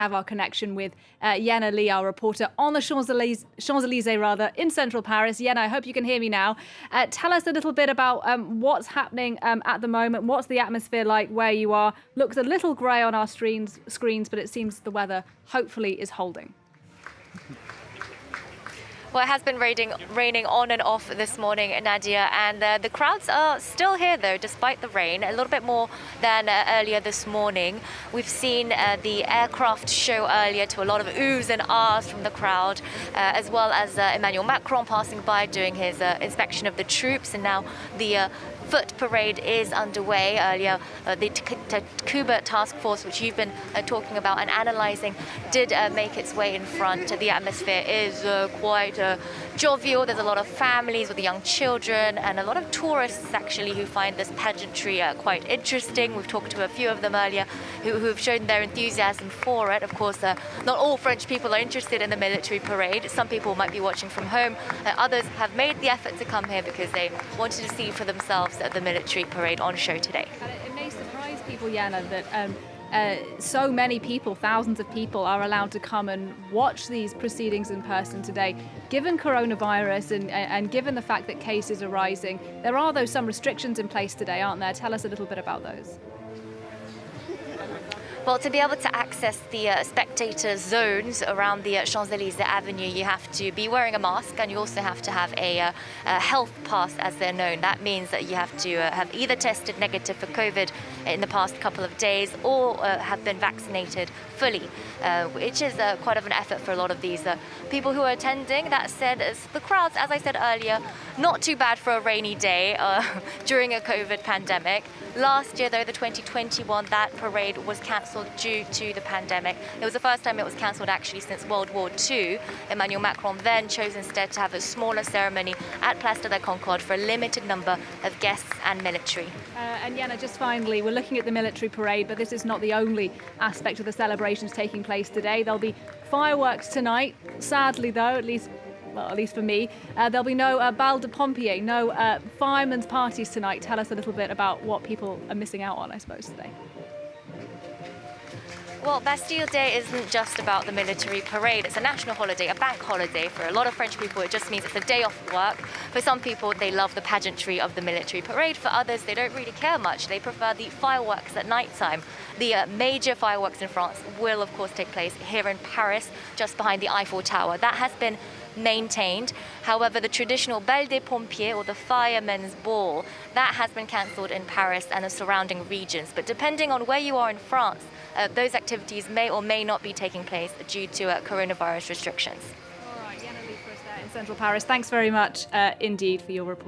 Have our connection with Yenna Lee, our reporter on the Champs-Élysées in central Paris. Yenna, I hope you can hear me now. Tell us a little bit about what's happening at the moment. What's the atmosphere like where you are? Looks a little grey on our screens, but it seems the weather hopefully is holding. Well, it has been raining on and off this morning, Nadia, and the crowds are still here, though, despite the rain, a little bit more than earlier this morning. We've seen the aircraft show earlier to a lot of oohs and ahs from the crowd, as well as Emmanuel Macron passing by doing his inspection of the troops, and now the foot parade is underway. Earlier, the Takuba task force, which you've been talking about and analysing, did make its way in front. The atmosphere is quite jovial. There's a lot of families with young children and a lot of tourists, actually, who find this pageantry quite interesting. We've talked to a few of them earlier who have shown their enthusiasm for it. Of course, not all French people are interested in the military parade. Some people might be watching from home. Others have made the effort to come here because they wanted to see for themselves the military parade on show today. And it may surprise people, Yenna, that so many people, thousands of people, are allowed to come and watch these proceedings in person today. Given coronavirus and given the fact that cases are rising, there are, though, some restrictions in place today, aren't there? Tell us a little bit about those. Well, to be able to access the spectator zones around the Champs-Élysées Avenue, you have to be wearing a mask, and you also have to have a health pass, as they're known. That means that you have to have either tested negative for COVID in the past couple of days or have been vaccinated fully, which is quite of an effort for a lot of these people who are attending. That said, the crowds, as I said earlier, not too bad for a rainy day during a COVID pandemic. Last year, though, the 2021, that parade was cancelled due to the pandemic. It was the first time it was cancelled, actually, since World War II. Emmanuel Macron then chose instead to have a smaller ceremony at Place de la Concorde for a limited number of guests and military. And Yenna, just finally, we're looking at the military parade, but this is not the only aspect of the celebrations taking place today. There'll be fireworks tonight. Sadly, though, at least for me, there'll be no bal de pompiers, no firemen's parties tonight. Tell us a little bit about what people are missing out on, I suppose, today. Well, Bastille Day isn't just about the military parade. It's a national holiday, a bank holiday. For a lot of French people, it just means it's a day off work. For some people, they love the pageantry of the military parade. For others, they don't really care much. They prefer the fireworks at night time. The major fireworks in France will, of course, take place here in Paris, just behind the Eiffel Tower. That has been maintained. However, the traditional bal des pompiers, or the firemen's ball, that has been cancelled in Paris and the surrounding regions. But depending on where you are in France, those activities may or may not be taking place due to coronavirus restrictions. All right, Yenna Lee for us there in central Paris. Thanks very much indeed for your report.